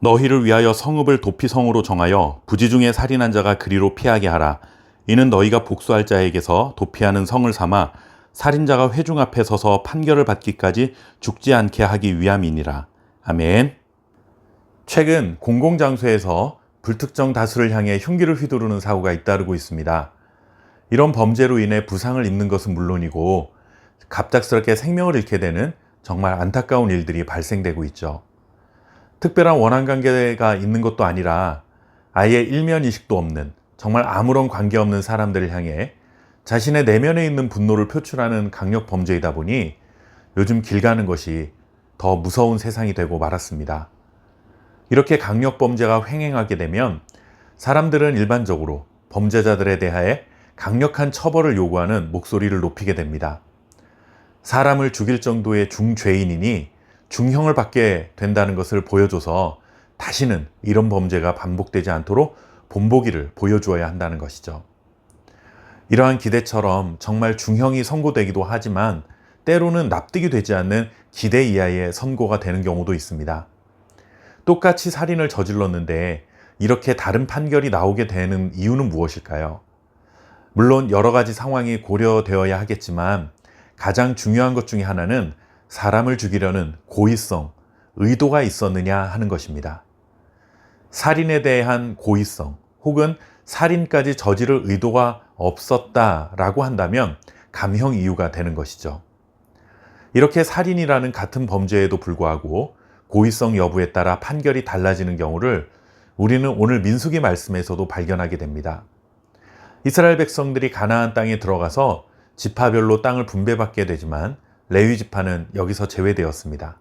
너희를 위하여 성읍을 도피성으로 정하여 부지 중에 살인한 자가 그리로 피하게 하라. 이는 너희가 복수할 자에게서 도피하는 성을 삼아 살인자가 회중 앞에 서서 판결을 받기까지 죽지 않게 하기 위함이니라. 아멘. 최근 공공장소에서 불특정 다수를 향해 흉기를 휘두르는 사고가 잇따르고 있습니다. 이런 범죄로 인해 부상을 입는 것은 물론이고 갑작스럽게 생명을 잃게 되는 정말 안타까운 일들이 발생되고 있죠. 특별한 원한관계가 있는 것도 아니라 아예 일면의식도 없는 정말 아무런 관계없는 사람들을 향해 자신의 내면에 있는 분노를 표출하는 강력 범죄이다 보니 요즘 길 가는 것이 더 무서운 세상이 되고 말았습니다. 이렇게 강력 범죄가 횡행하게 되면 사람들은 일반적으로 범죄자들에 대하여 강력한 처벌을 요구하는 목소리를 높이게 됩니다. 사람을 죽일 정도의 중죄인이니 중형을 받게 된다는 것을 보여줘서 다시는 이런 범죄가 반복되지 않도록 본보기를 보여주어야 한다는 것이죠. 이러한 기대처럼 정말 중형이 선고되기도 하지만 때로는 납득이 되지 않는 기대 이하의 선고가 되는 경우도 있습니다. 똑같이 살인을 저질렀는데 이렇게 다른 판결이 나오게 되는 이유는 무엇일까요? 물론 여러 가지 상황이 고려되어야 하겠지만 가장 중요한 것 중에 하나는 사람을 죽이려는 고의성, 의도가 있었느냐 하는 것입니다. 살인에 대한 고의성 혹은 살인까지 저지를 의도가 없었다라고 한다면 감형 이유가 되는 것이죠. 이렇게 살인이라는 같은 범죄에도 불구하고 고의성 여부에 따라 판결이 달라지는 경우를 우리는 오늘 민수기 말씀에서도 발견하게 됩니다. 이스라엘 백성들이 가나안 땅에 들어가서 지파별로 땅을 분배받게 되지만 레위 지파는 여기서 제외되었습니다.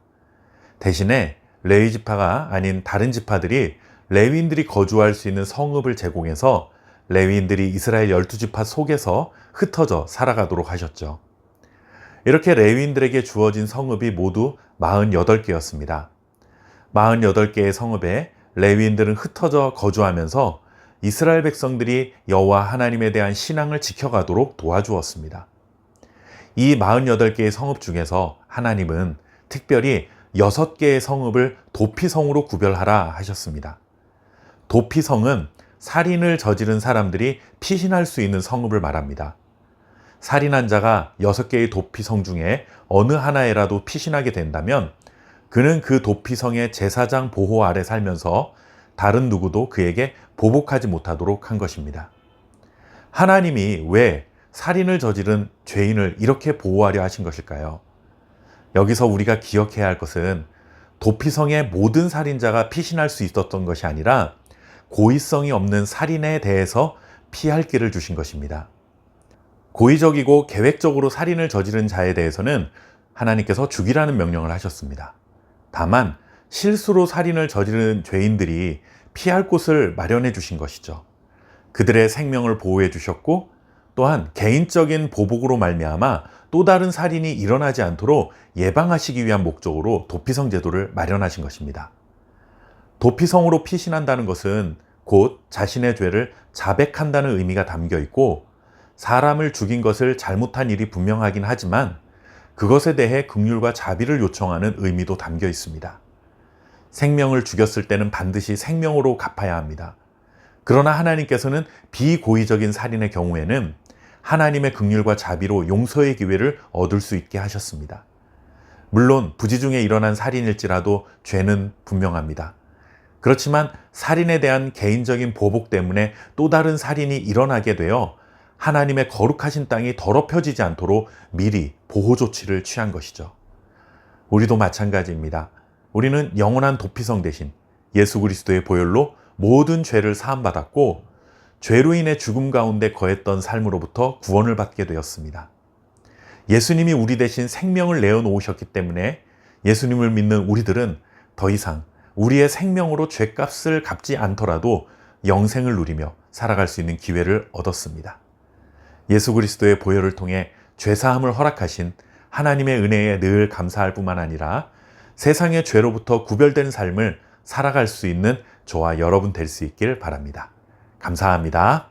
대신에 레위 지파가 아닌 다른 지파들이 레위인들이 거주할 수 있는 성읍을 제공해서 레위인들이 이스라엘 12지파 속에서 흩어져 살아가도록 하셨죠. 이렇게 레위인들에게 주어진 성읍이 모두 48개였습니다. 48개의 성읍에 레위인들은 흩어져 거주하면서 이스라엘 백성들이 여호와 하나님에 대한 신앙을 지켜가도록 도와주었습니다. 이 48개의 성읍 중에서 하나님은 특별히 6개의 성읍을 도피성으로 구별하라 하셨습니다. 도피성은 살인을 저지른 사람들이 피신할 수 있는 성읍을 말합니다. 살인한 자가 6개의 도피성 중에 어느 하나에라도 피신하게 된다면 그는 그 도피성의 제사장 보호 아래 살면서 다른 누구도 그에게 보복하지 못하도록 한 것입니다. 하나님이 왜 살인을 저지른 죄인을 이렇게 보호하려 하신 것일까요? 여기서 우리가 기억해야 할 것은 도피성의 모든 살인자가 피신할 수 있었던 것이 아니라 고의성이 없는 살인에 대해서 피할 길을 주신 것입니다. 고의적이고 계획적으로 살인을 저지른 자에 대해서는 하나님께서 죽이라는 명령을 하셨습니다. 다만 실수로 살인을 저지른 죄인들이 피할 곳을 마련해 주신 것이죠. 그들의 생명을 보호해 주셨고 또한 개인적인 보복으로 말미암아 또 다른 살인이 일어나지 않도록 예방하시기 위한 목적으로 도피성 제도를 마련하신 것입니다. 도피성으로 피신한다는 것은 곧 자신의 죄를 자백한다는 의미가 담겨 있고 사람을 죽인 것을 잘못한 일이 분명하긴 하지만 그것에 대해 긍휼과 자비를 요청하는 의미도 담겨 있습니다. 생명을 죽였을 때는 반드시 생명으로 갚아야 합니다. 그러나 하나님께서는 비고의적인 살인의 경우에는 하나님의 긍휼과 자비로 용서의 기회를 얻을 수 있게 하셨습니다. 물론 부지 중에 일어난 살인일지라도 죄는 분명합니다. 그렇지만 살인에 대한 개인적인 보복 때문에 또 다른 살인이 일어나게 되어 하나님의 거룩하신 땅이 더럽혀지지 않도록 미리 보호 조치를 취한 것이죠. 우리도 마찬가지입니다. 우리는 영원한 도피성 대신 예수 그리스도의 보혈로 모든 죄를 사함받았고 죄로 인해 죽음 가운데 거했던 삶으로부터 구원을 받게 되었습니다. 예수님이 우리 대신 생명을 내어놓으셨기 때문에 예수님을 믿는 우리들은 더 이상 우리의 생명으로 죄값을 갚지 않더라도 영생을 누리며 살아갈 수 있는 기회를 얻었습니다. 예수 그리스도의 보혈을 통해 죄사함을 허락하신 하나님의 은혜에 늘 감사할 뿐만 아니라 세상의 죄로부터 구별된 삶을 살아갈 수 있는 저와 여러분 될 수 있길 바랍니다. 감사합니다.